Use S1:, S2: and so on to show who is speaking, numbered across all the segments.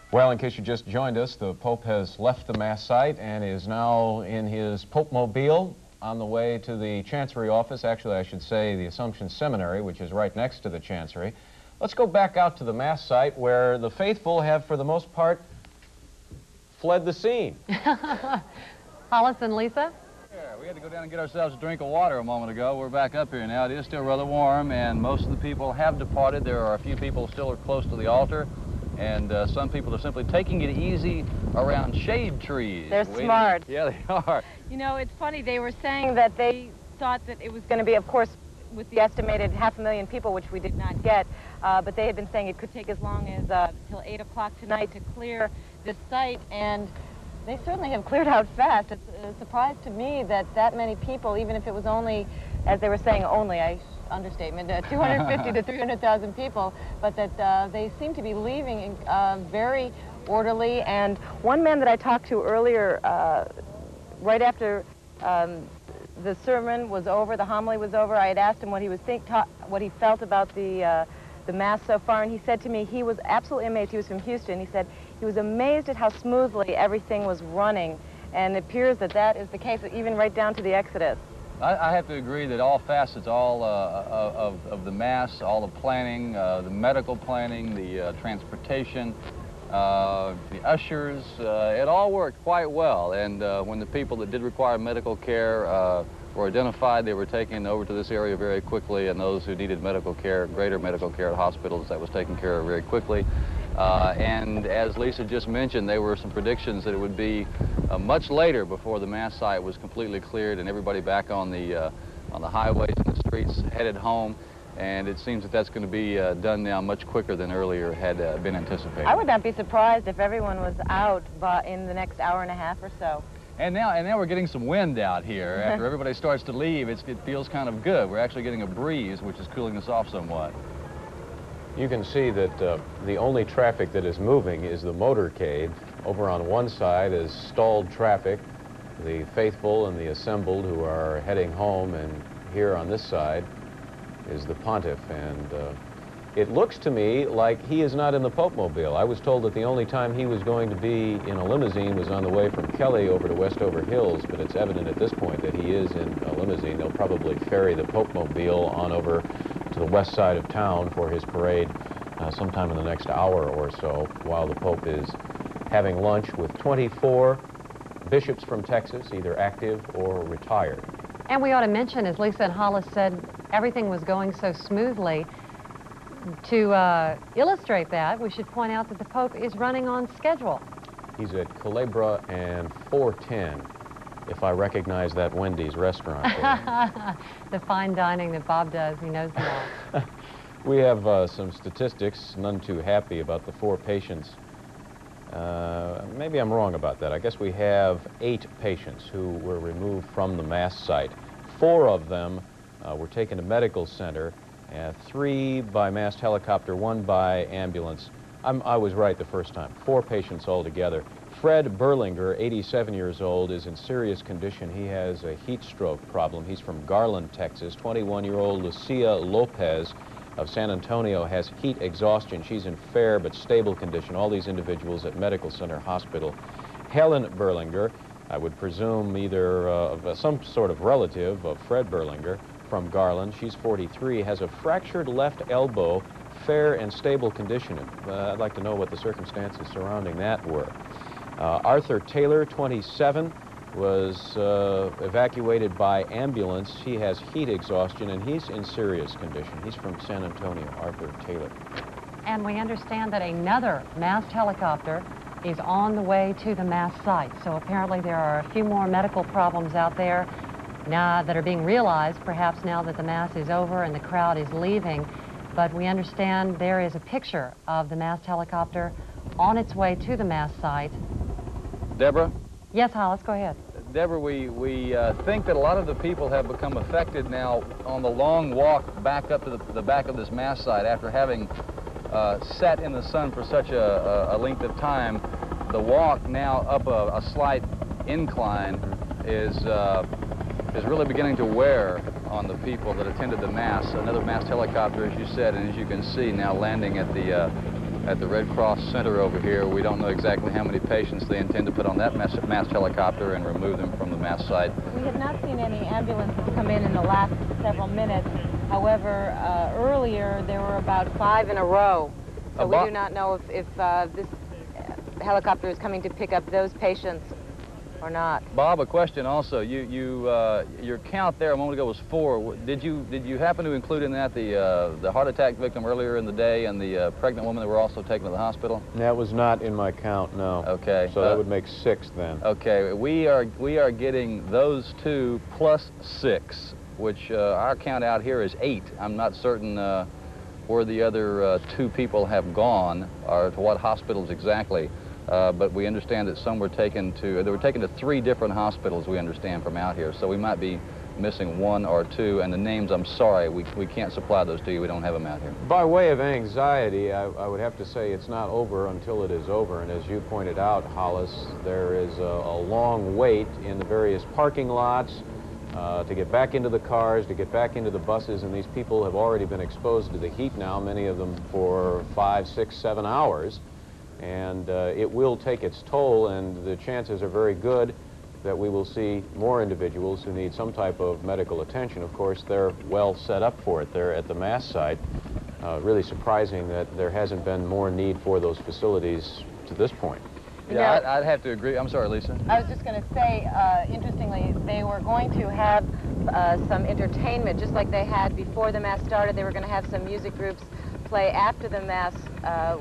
S1: Well, in case you just joined us, the Pope has left the Mass site and is now in his Pope-mobile on the way to the Chancery office. Actually, I should say the Assumption Seminary, which is right next to the Chancery. Let's go back out to the Mass site where the faithful have, for the most part, fled the scene.
S2: Hollis and Lisa?
S3: Yeah, we had to go down and get ourselves a drink of water a moment ago. We're back up here now. It is still rather warm, and most of the people have departed. There are a few people still close to the altar, and some people are simply taking it easy around shade trees.
S2: They're smart.
S3: Yeah, they are.
S4: You know, it's funny. They were saying that they thought that it was going to be, of course, with the estimated 500,000 people, which we did not get, but they had been saying it could take as long as till 8 o'clock tonight to clear this site, and they certainly have cleared out fast. It's a surprise to me that that many people, even if it was only, as they were saying, only, understatement, 250 to 300,000 people, but that they seem to be leaving very orderly. And one man that I talked to earlier, right after the sermon was over, the homily was over, I had asked him what he was what he felt about the Mass so far, and he said to me he was absolutely amazed. He was from Houston. He said he was amazed at how smoothly everything was running, and it appears that that is the case, even right down to the Exodus.
S3: I have to agree that all facets, all of the Mass, all the planning, the medical planning, the transportation, the ushers, it all worked quite well. And when the people that did require medical care were identified, they were taken over to this area very quickly, and those who needed medical care, greater medical care at hospitals, that was taken care of very quickly. And as Lisa just mentioned, there were some predictions that it would be much later before the Mass site was completely cleared and everybody back on the highways and the streets headed home. And it seems that that's going to be done now much quicker than earlier had been anticipated.
S4: I would not be surprised if everyone was out in the next hour and a half or so.
S3: And now we're getting some wind out here. After everybody starts to leave, it feels kind of good. We're actually getting a breeze, which is cooling us off somewhat.
S1: You can see that the only traffic that is moving is the motorcade. Over on one side is stalled traffic, the faithful and the assembled who are heading home, and here on this side is the pontiff. And it looks to me like he is not in the Pope-mobile. I was told that the only time he was going to be in a limousine was on the way from Kelly over to Westover Hills, but it's evident at this point that he is in a limousine. They'll probably ferry the Pope-mobile on over to the west side of town for his parade sometime in the next hour or so, while the Pope is having lunch with 24 bishops from Texas, either active or retired.
S2: And we ought to mention, as Lisa and Hollis said, everything was going so smoothly. To illustrate that, we should point out that the Pope is running on schedule.
S1: He's at Culebra and 410, if I recognize that Wendy's restaurant there.
S2: The fine dining that Bob does, he knows them all.
S1: We have some statistics, none too happy, about the 4 patients. Maybe I'm wrong about that. I guess we have 8 patients who were removed from the Mass site. 4 of them were taken to medical center, 3 by massed helicopter, 1 by ambulance. I was right the first time. 4 patients altogether. Fred Berlinger, 87 years old, is in serious condition. He has a heat stroke problem. He's from Garland, Texas. 21-year-old Lucia Lopez of San Antonio has heat exhaustion. She's in fair but stable condition. All these individuals at Medical Center Hospital. Helen Berlinger, I would presume either of some sort of relative of Fred Berlinger, from Garland. She's 43, has a fractured left elbow, fair and stable condition. I'd like to know what the circumstances surrounding that were. Arthur Taylor, 27, was evacuated by ambulance. He has heat exhaustion, and he's in serious condition. He's from San Antonio, Arthur Taylor.
S2: And we understand that another massed helicopter is on the way to the Mass site. So apparently there are a few more medical problems out there now that are being realized, perhaps now that the Mass is over and the crowd is leaving. But we understand there is a picture of the massed helicopter on its way to the Mass site.
S3: Deborah?
S2: Yes, Hollis, go ahead.
S3: Deborah, we think that a lot of the people have become affected now on the long walk back up to the back of this Mass site after having sat in the sun for such a length of time. The walk now up a slight incline is really beginning to wear on the people that attended the Mass. Another massed helicopter, as you said, and as you can see, now landing at the at the Red Cross Center over here. We don't know exactly how many patients they intend to put on that massed helicopter and remove them from the mass site.
S4: We have not seen any ambulances come in the last several minutes. However, earlier there were about 5 in a row. So we do not know if this helicopter is coming to pick up those patients or not.
S3: Bob, a question also. Your count there a moment ago was 4. Did you happen to include in that the heart attack victim earlier in the day and the pregnant woman that were also taken to the hospital?
S1: That was not in my count, no.
S3: Okay.
S1: So that would make 6 then.
S3: Okay, we are getting those 2 plus 6, which our count out here is 8. I'm not certain where the other 2 people have gone or to what hospitals exactly. But we understand that some were taken to, they were taken to 3 different hospitals, we understand, from out here. So we might be missing 1 or 2, and the names, I'm sorry, we can't supply those to you. We don't have them out here.
S1: By way of anxiety, I would have to say it's not over until it is over. And as you pointed out, Hollis, there is a long wait in the various parking lots to get back into the cars, to get back into the buses, and these people have already been exposed to the heat now, many of them for 5, 6, 7 hours. And it will take its toll, and the chances are very good that we will see more individuals who need some type of medical attention. Of course, they're well set up for it. They're at the mass site. Really surprising that there hasn't been more need for those facilities to this point.
S3: Yeah, I'd have to agree. I'm sorry, Lisa.
S4: I was just going to say, interestingly, they were going to have some entertainment, just like they had before the mass started. They were going to have some music groups play after the mass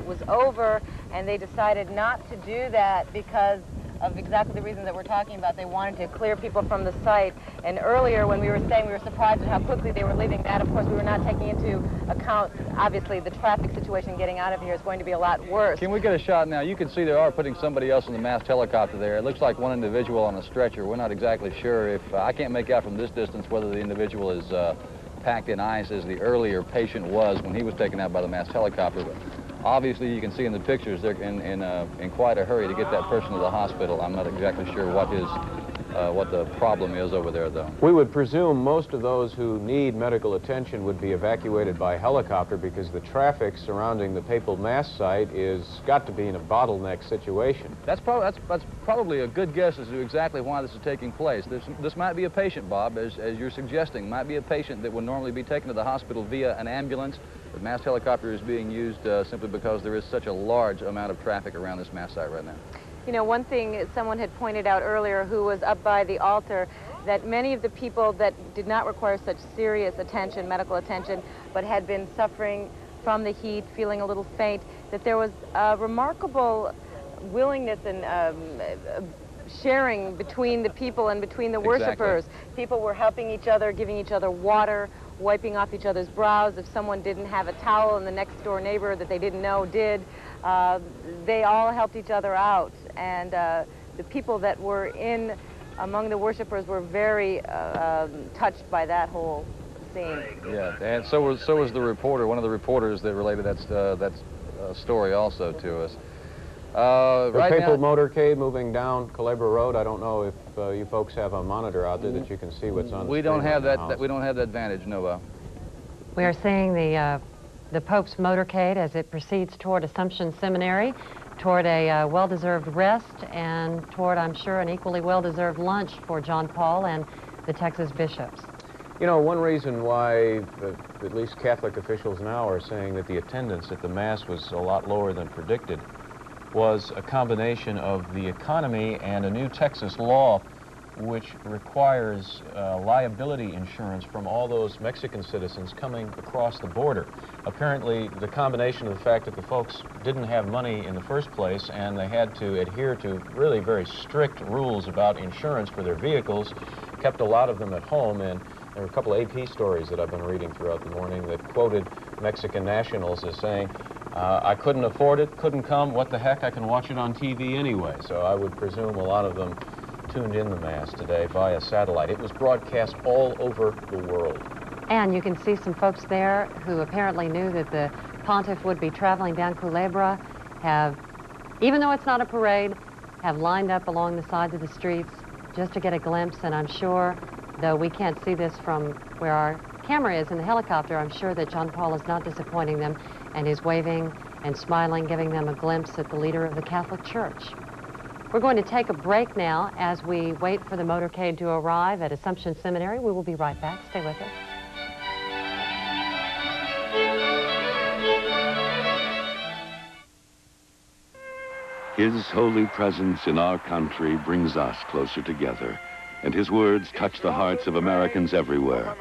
S4: was over, and they decided not to do that because of exactly the reason that we're talking about. They wanted to clear people from the site. And earlier, when we were saying we were surprised at how quickly they were leaving, that, of course, we were not taking into account, obviously, the traffic situation getting out of here is going to be a lot worse.
S3: Can we get a shot now? You can see they are putting somebody else in the massed helicopter there. It looks like one individual on a stretcher. We're not exactly sure if, I can't make out from this distance whether the individual is packed in ice as the earlier patient was when he was taken out by the massed helicopter. But obviously, you can see in the pictures they're in quite a hurry to get that person to the hospital. I'm not exactly sure what the problem is over there, though.
S1: We would presume most of those who need medical attention would be evacuated by helicopter because the traffic surrounding the Papal Mass site is got to be in a bottleneck situation.
S3: That's probably a good guess as to exactly why this is taking place. This might be a patient, Bob, as you're suggesting, might be a patient that would normally be taken to the hospital via an ambulance. The mass helicopter is being used simply because there is such a large amount of traffic around this mass site right now.
S4: You know, one thing someone had pointed out earlier who was up by the altar, that many of the people that did not require such serious attention, medical attention, but had been suffering from the heat, feeling a little faint, that there was a remarkable willingness and sharing between the people and between the worshipers.
S3: Exactly.
S4: People were helping each other, giving each other water, wiping off each other's brows. If someone didn't have a towel and the next door neighbor that they didn't know did, they all helped each other out. And the people that were among the worshipers were very touched by that whole scene.
S3: Yeah, and so was the reporter, one of the reporters that related that story also to us.
S1: The
S3: right
S1: Papal
S3: now,
S1: motorcade moving down Culebra Road. I don't know if you folks have a monitor out there that you can see what's on.
S3: We don't have that. We don't have that advantage, no.
S2: We are seeing the Pope's motorcade as it proceeds toward Assumption Seminary, toward a well-deserved rest, and toward, I'm sure, an equally well-deserved lunch for John Paul and the Texas bishops.
S1: You know, one reason why at least Catholic officials now are saying that the attendance at the Mass was a lot lower than predicted was a combination of the economy and a new Texas law which requires liability insurance from all those Mexican citizens coming across the border. Apparently, the combination of the fact that the folks didn't have money in the first place and they had to adhere to really very strict rules about insurance for their vehicles kept a lot of them at home. And there were a couple of AP stories that I've been reading throughout the morning that quoted Mexican nationals as saying, I couldn't afford it, couldn't come, what the heck, I can watch it on TV anyway. So I would presume a lot of them tuned in the Mass today via satellite. It was broadcast all over the world.
S2: And you can see some folks there who apparently knew that the pontiff would be traveling down Culebra, have, even though it's not a parade, have lined up along the sides of the streets just to get a glimpse. And I'm sure, though we can't see this from where our camera is in the helicopter, I'm sure that John Paul is not disappointing them and is waving and smiling, giving them a glimpse at the leader of the Catholic Church. We're going to take a break now as we wait for the motorcade to arrive at Assumption Seminary. We will be right back. Stay with us.
S5: His holy presence in our country brings us closer together, and his words touch the hearts of Americans everywhere.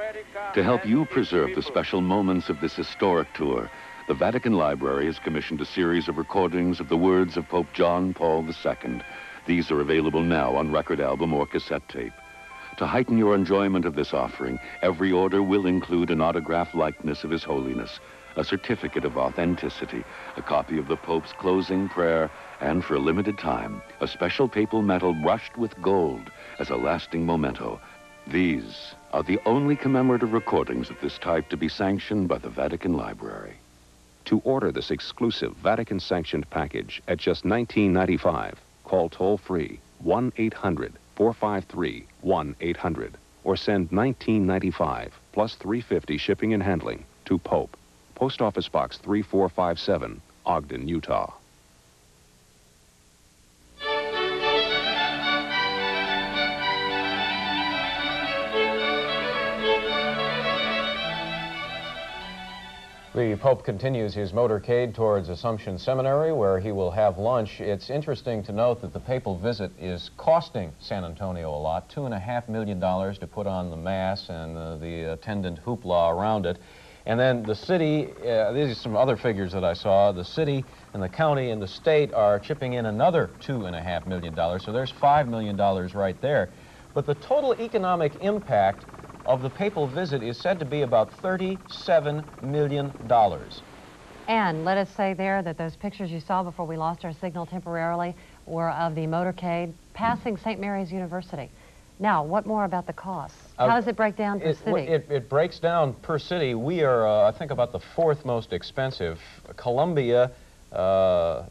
S5: To help you preserve the special moments of this historic tour, the Vatican Library has commissioned a series of recordings of the words of Pope John Paul II. These are available now on record album or cassette tape. To heighten your enjoyment of this offering, every order will include an autographed likeness of His Holiness, a certificate of authenticity, a copy of the Pope's closing prayer, and for a limited time, a special papal medal brushed with gold as a lasting memento. These are the only commemorative recordings of this type to be sanctioned by the Vatican Library.
S6: To order this exclusive Vatican-sanctioned package at just $19.95, call toll-free 1-800-453-1800 or send $19.95 plus $3.50 shipping and handling to Pope, Post Office Box 3457, Ogden, Utah.
S1: The Pope continues his motorcade towards Assumption Seminary, where he will have lunch. It's interesting to note that the papal visit is costing San Antonio a lot, $2.5 million to put on the Mass and the attendant hoopla around it. And then the city, these are some other figures that I saw, the city and the county and the state are chipping in another $2.5 million, so there's $5 million right there. But the total economic impact of the papal visit is said to be about $37 million.
S2: And let us say there that those pictures you saw before we lost our signal temporarily were of the motorcade passing St. Mary's University. Now, what more about the costs? How does it break down per city?
S1: It breaks down per city. We are, I think, about the fourth most expensive. Columbia, South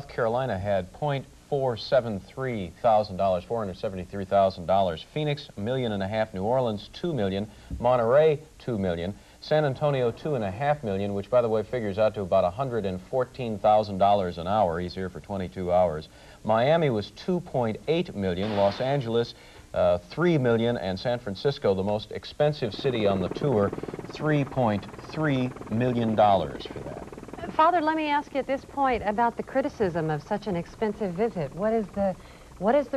S1: Carolina had $473,000. Phoenix, $1.5 million. New Orleans, $2 million. Monterey, $2 million. San Antonio, $2.5 million, which, by the way, figures out to about $114,000 an hour. He's here for 22 hours. Miami was $2.8 million. Los Angeles, $3 million. And San Francisco, the most expensive city on the tour, $3.3 million for that.
S2: Father, let me ask you at this point about the criticism of such an expensive visit. What is the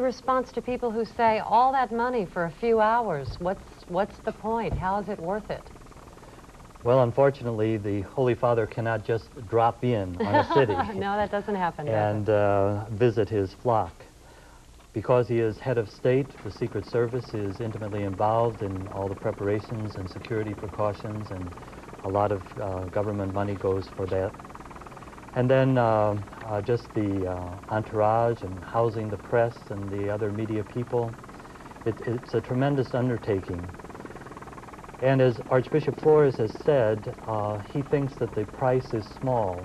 S2: response to people who say all that money for a few hours? What's the point? How is it worth it?
S7: Well, unfortunately, the Holy Father cannot just drop in on a city.
S2: No, that doesn't happen.
S7: And visit his flock. Because he is head of state, the Secret Service is intimately involved in all the preparations and security precautions, and a lot of government money goes for that. And then just the entourage and housing the press and the other media people. It's a tremendous undertaking. And as Archbishop Flores has said, he thinks that the price is small,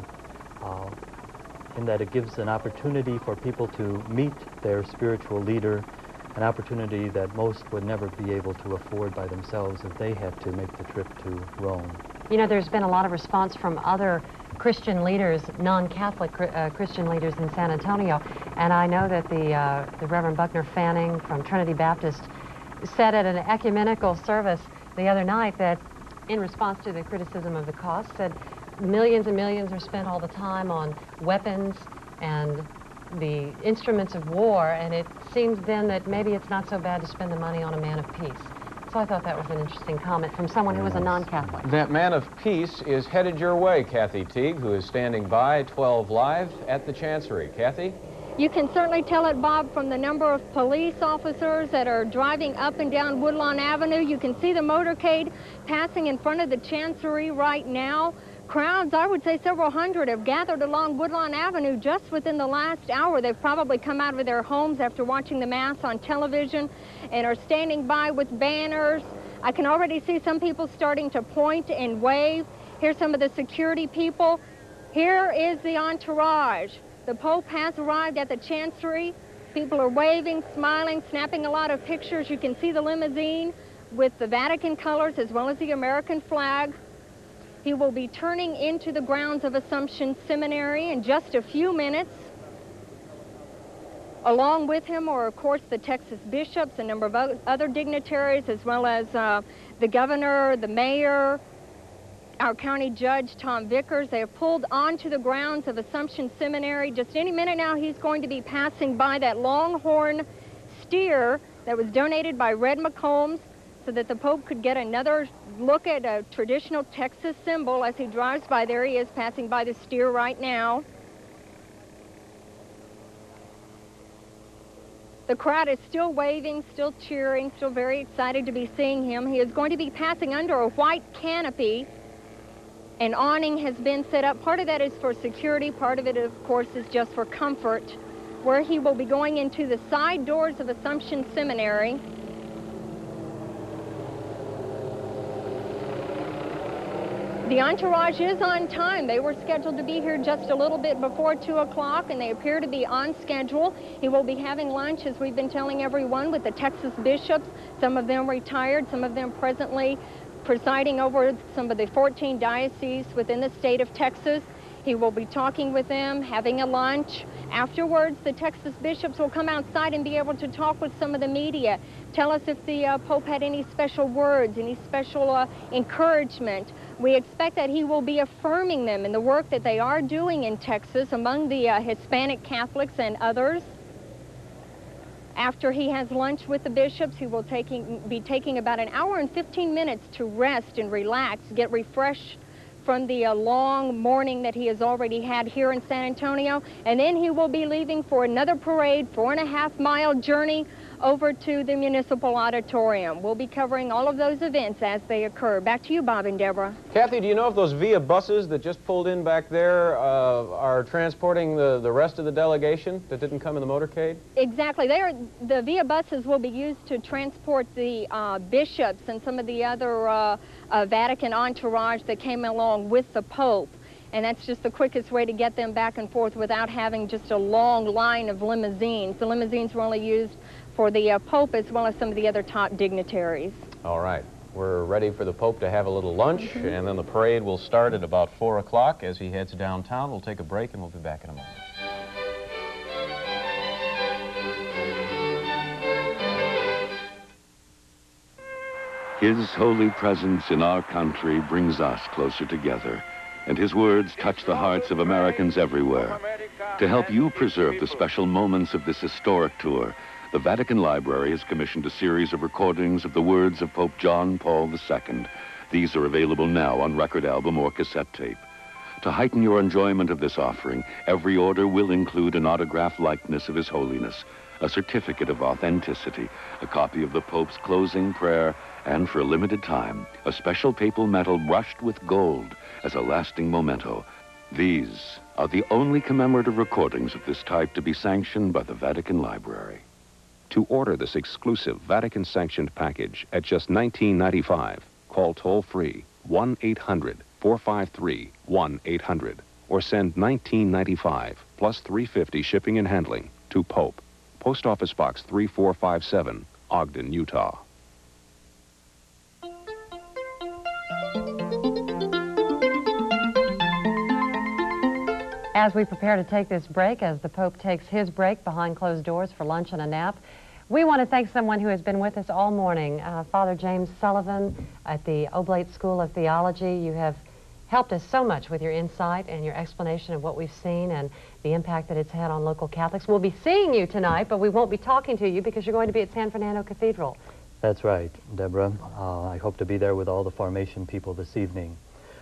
S7: in that it gives an opportunity for people to meet their spiritual leader, an opportunity that most would never be able to afford by themselves if they had to make the trip to Rome.
S2: You know, there's been a lot of response from other Christian leaders, non-Catholic Christian leaders in San Antonio, and I know that the Reverend Buckner Fanning from Trinity Baptist said at an ecumenical service the other night that, in response to the criticism of the cost, said millions and millions are spent all the time on weapons and the instruments of war, and it seems then that maybe it's not so bad to spend the money on a man of peace. So I thought that was an interesting comment from someone who was a non-Catholic.
S1: That man of peace is headed your way, Kathy Teague, who is standing by 12 Live at the Chancery. Kathy?
S8: You can certainly tell it, Bob, from the number of police officers that are driving up and down Woodlawn Avenue. You can see the motorcade passing in front of the Chancery right now. Crowds, I would say several hundred, have gathered along Woodlawn Avenue just within the last hour. They've probably come out of their homes after watching the Mass on television and are standing by with banners. I can already see some people starting to point and wave. Here's some of the security people. Here is the entourage. The Pope has arrived at the Chancery. People are waving, smiling, snapping a lot of pictures. You can see the limousine with the Vatican colors as well as the American flag. He will be turning into the grounds of Assumption Seminary in just a few minutes. Along with him are, of course, the Texas bishops, a number of other dignitaries, as well as the governor, the mayor, our county judge, Tom Vickers. They have pulled onto the grounds of Assumption Seminary. Just any minute now, he's going to be passing by that longhorn steer that was donated by Red McCombs so that the Pope could get another look at a traditional Texas symbol as he drives by. There he is, passing by the steer right now. The crowd is still waving, still cheering, still very excited to be seeing him. He is going to be passing under a white canopy. An awning has been set up. Part of that is for security. Part of it, of course, is just for comfort, where he will be going into the side doors of Assumption Seminary. The entourage is on time. They were scheduled to be here just a little bit before 2 o'clock, and they appear to be on schedule. He will be having lunch, as we've been telling everyone, with the Texas bishops, some of them retired, some of them presently presiding over some of the 14 dioceses within the state of Texas. He will be talking with them, having a lunch. Afterwards, the Texas bishops will come outside and be able to talk with some of the media, tell us if the Pope had any special words, any special encouragement. We expect that he will be affirming them in the work that they are doing in Texas among the Hispanic Catholics and others. After he has lunch with the bishops, he will be taking about an hour and 15 minutes to rest and relax, get refreshed from the long morning that he has already had here in San Antonio. And then he will be leaving for another parade, 4.5-mile journey over to the Municipal Auditorium. We'll be covering all of those events as they occur. Back to you, Bob and Deborah.
S1: Kathy, do you know if those VIA buses that just pulled in back there are transporting the rest of the delegation that didn't come in the motorcade?
S8: Exactly. The VIA buses will be used to transport the bishops and some of the other Vatican entourage that came along with the Pope. And that's just the quickest way to get them back and forth without having just a long line of limousines. The limousines were only used for the Pope as well as some of the other top dignitaries. All right.
S1: We're ready for the Pope to have a little lunch, and then the parade will start at about 4 o'clock as he heads downtown. We'll take a break, and we'll be back in a moment.
S5: His holy presence in our country brings us closer together, and his words touch the hearts of Americans everywhere. To help you preserve the special moments of this historic tour, the Vatican Library has commissioned a series of recordings of the words of Pope John Paul II. These are available now on record album or cassette tape. To heighten your enjoyment of this offering, every order will include an autographed likeness of His Holiness, a certificate of authenticity, a copy of the Pope's closing prayer, and for a limited time, a special papal medal brushed with gold as a lasting memento. These are the only commemorative recordings of this type to be sanctioned by the Vatican Library.
S6: To order this exclusive Vatican-sanctioned package at just $19.95, call toll-free 1-800-453-1800 or send $19.95 plus $3.50 shipping and handling to Pope, Post Office Box 3457, Ogden, Utah.
S2: As we prepare to take this break, as the Pope takes his break behind closed doors for lunch and a nap, we want to thank someone who has been with us all morning, Father James Sullivan at the Oblate School of Theology. You have helped us so much with your insight and your explanation of what we've seen and the impact that it's had on local Catholics. We'll be seeing you tonight, but we won't be talking to you because you're going to be at San Fernando Cathedral.
S7: That's right, Deborah. I hope to be there with all the formation people this evening.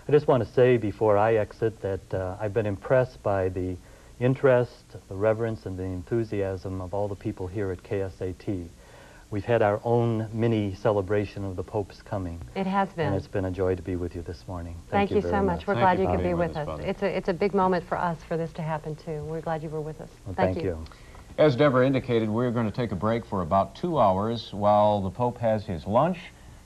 S7: I just want to say before I exit that I've been impressed by the interest, the reverence, and the enthusiasm of all the people here at KSAT. We've had our own mini celebration of the Pope's coming.
S2: It has been.
S7: And it's been a joy to be with you this morning.
S2: Thank you so much. We're glad you could be with us.
S1: Father.
S2: It's a big moment for us for this to happen, too. We're glad you were with us.
S7: Well, thank you.
S1: As Deborah indicated, we're going to take a break for about 2 hours while the Pope has his lunch,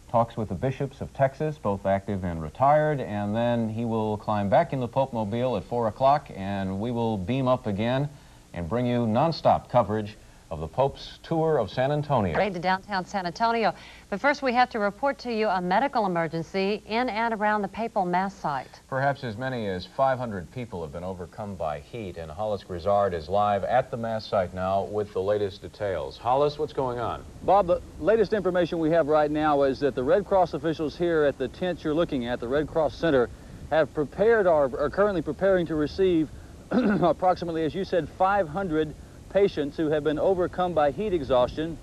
S1: talks with the bishops of Texas, both active and retired, and then he will climb back in the Pope Mobile at 4 o'clock, and we will beam up again and bring you nonstop coverage of the Pope's tour of San Antonio.
S2: Right to downtown San Antonio. But first we have to report to you a medical emergency in and around the Papal Mass site.
S1: Perhaps as many as 500 people have been overcome by heat, and Hollis Grizzard is live at the Mass site now with the latest details. Hollis, what's going on?
S9: Bob, the latest information we have right now is that the Red Cross officials here at the tent you're looking at, the Red Cross Center, have prepared or are currently preparing to receive approximately, as you said, 500 patients who have been overcome by heat exhaustion.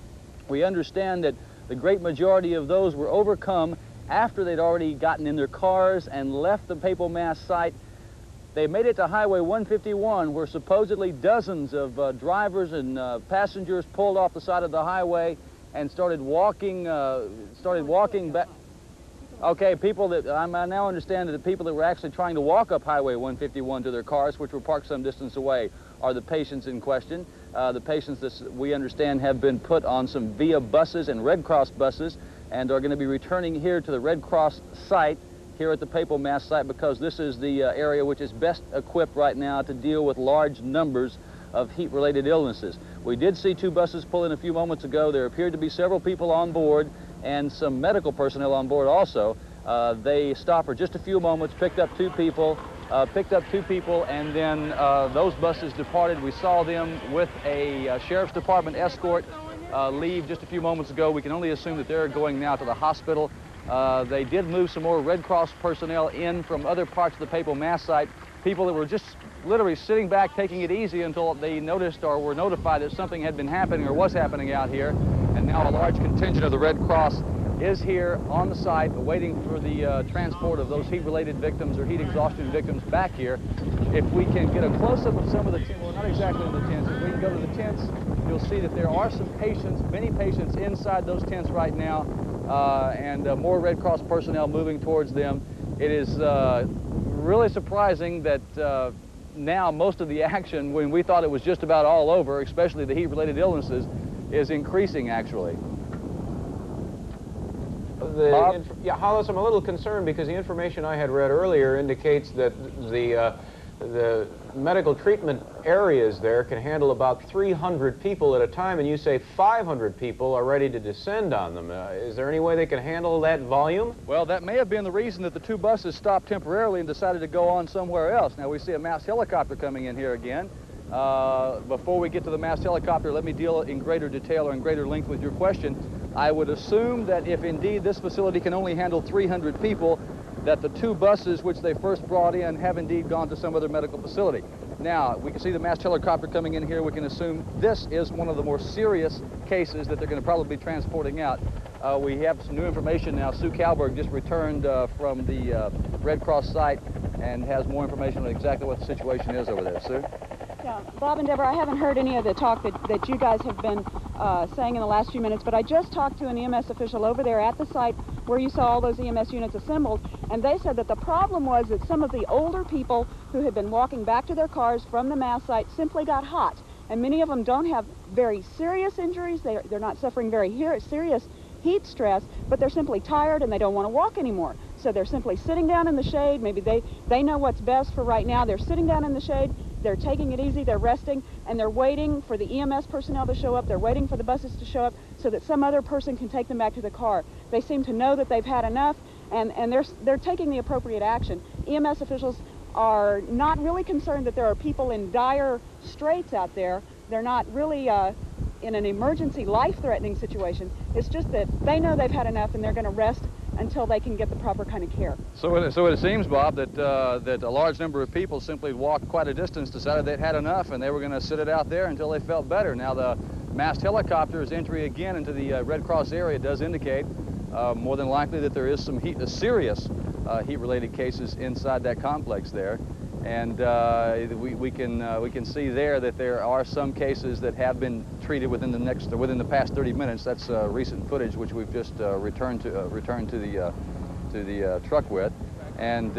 S9: We understand that the great majority of those were overcome after they'd already gotten in their cars and left the Papal Mass site. They made it to Highway 151, where supposedly dozens of drivers and passengers pulled off the side of the highway and started walking back. Okay, people that, I now understand that the people that were actually trying to walk up Highway 151 to their cars, which were parked some distance away, are the patients in question. The patients that we understand have been put on some VIA buses and Red Cross buses and are going to be returning here to the Red Cross site here at the Papal Mass site, because this is the area which is best equipped right now to deal with large numbers of heat-related illnesses. We did see 2 buses pull in a few moments ago. There appeared to be several people on board and some medical personnel on board also. They stopped for just a few moments, picked up 2 people, and then those buses departed. We saw them with a Sheriff's Department escort leave just a few moments ago. We can only assume that they're going now to the hospital. They did move some more Red Cross personnel in from other parts of the Papal Mass site, people that were just literally sitting back, taking it easy until they noticed or were notified that something had been happening or was happening out here. And now a large contingent of the Red Cross is here on the site, waiting for the transport of those heat-related victims or heat exhaustion victims back here. If we can get a close-up of some of the tents, well, not exactly in the tents, if we can go to the tents, you'll see that there are some patients, many patients inside those tents right now, and more Red Cross personnel moving towards them. It is really surprising that now most of the action, when we thought it was just about all over, especially the heat-related illnesses, is increasing actually.
S1: Yeah, Hollis, I'm a little concerned because the information I had read earlier indicates that the medical treatment areas there can handle about 300 people at a time, and you say 500 people are ready to descend on them. Is there any way they can handle that volume?
S9: Well, that may have been the reason that the 2 buses stopped temporarily and decided to go on somewhere else. Now we see a Mass helicopter coming in here again. Before we get to the Mass helicopter, let me deal in greater detail or in greater length with your question. I would assume that if indeed this facility can only handle 300 people, that the 2 buses which they first brought in have indeed gone to some other medical facility. Now, we can see the Mass helicopter coming in here. We can assume this is one of the more serious cases that they're going to probably be transporting out. We have some new information now. Sue Kalberg just returned from the Red Cross site and has more information on exactly what the situation is over there. Sue?
S10: Yeah, Bob and Deborah, I haven't heard any of the talk that you guys have been saying in the last few minutes, but I just talked to an EMS official over there at the site where you saw all those EMS units assembled, and they said that the problem was that some of the older people who had been walking back to their cars from the Mass site simply got hot, and many of them don't have very serious injuries. They're not suffering very serious heat stress, but they're simply tired and they don't want to walk anymore. So they're simply sitting down in the shade. Maybe they know what's best for right now. They're sitting down in the shade. They're taking it easy, they're resting, and they're waiting for the EMS personnel to show up. They're waiting for the buses to show up so that some other person can take them back to the car. They seem to know that they've had enough, and they're taking the appropriate action. EMS officials are not really concerned that there are people in dire straits out there. They're not really in an emergency, life-threatening situation. It's just that they know they've had enough, and they're going to rest until they can get the proper kind of care.
S9: So it seems, Bob, that a large number of people simply walked quite a distance, decided they'd had enough, and they were going to sit it out there until they felt better. Now the Massed helicopter's entry again into the Red Cross area does indicate more than likely that there is some serious heat-related cases inside that complex there. And we can see there that there are some cases that have been treated within the past 30 minutes. That's recent footage which we've just returned to the truck with. And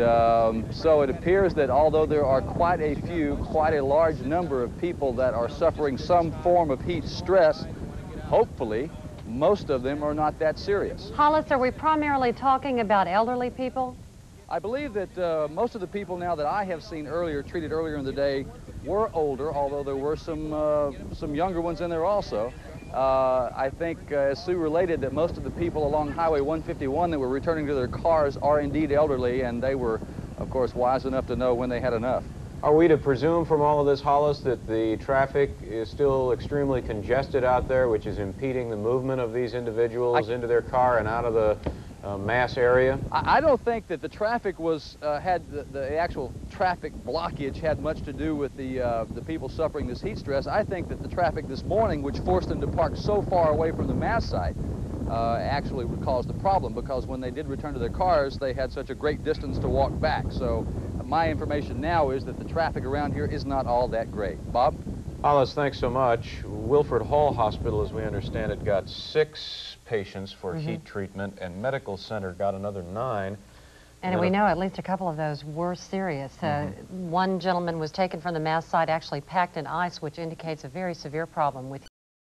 S9: so it appears that although there are quite a large number of people that are suffering some form of heat stress, hopefully most of them are not that serious.
S2: Hollis, are we primarily talking about elderly people?
S3: I believe that most of the people now that I have seen treated earlier in the day, were older, although there were some younger ones in there also. I think, as Sue related, that most of the people along Highway 151 that were returning to their cars are indeed elderly, and they were, of course, wise enough to know when they had enough.
S1: Are we to presume from all of this, Hollis, that the traffic is still extremely congested out there, which is impeding the movement of these individuals into their car and out of the mass area?
S3: I don't think that the traffic was, the actual traffic blockage had much to do with the people suffering this heat stress. I think that the traffic this morning, which forced them to park so far away from the mass site, actually would cause the problem, because when they did return to their cars, they had such a great distance to walk back. So my information now is that the traffic around here is not all that great. Bob?
S1: Hollis, thanks so much. Wilford Hall Hospital, as we understand it, got 6 patients for heat treatment, and Medical Center got another 9.
S2: And we know at least a couple of those were serious. One gentleman was taken from the mass site, actually packed in ice, which indicates a very severe problem with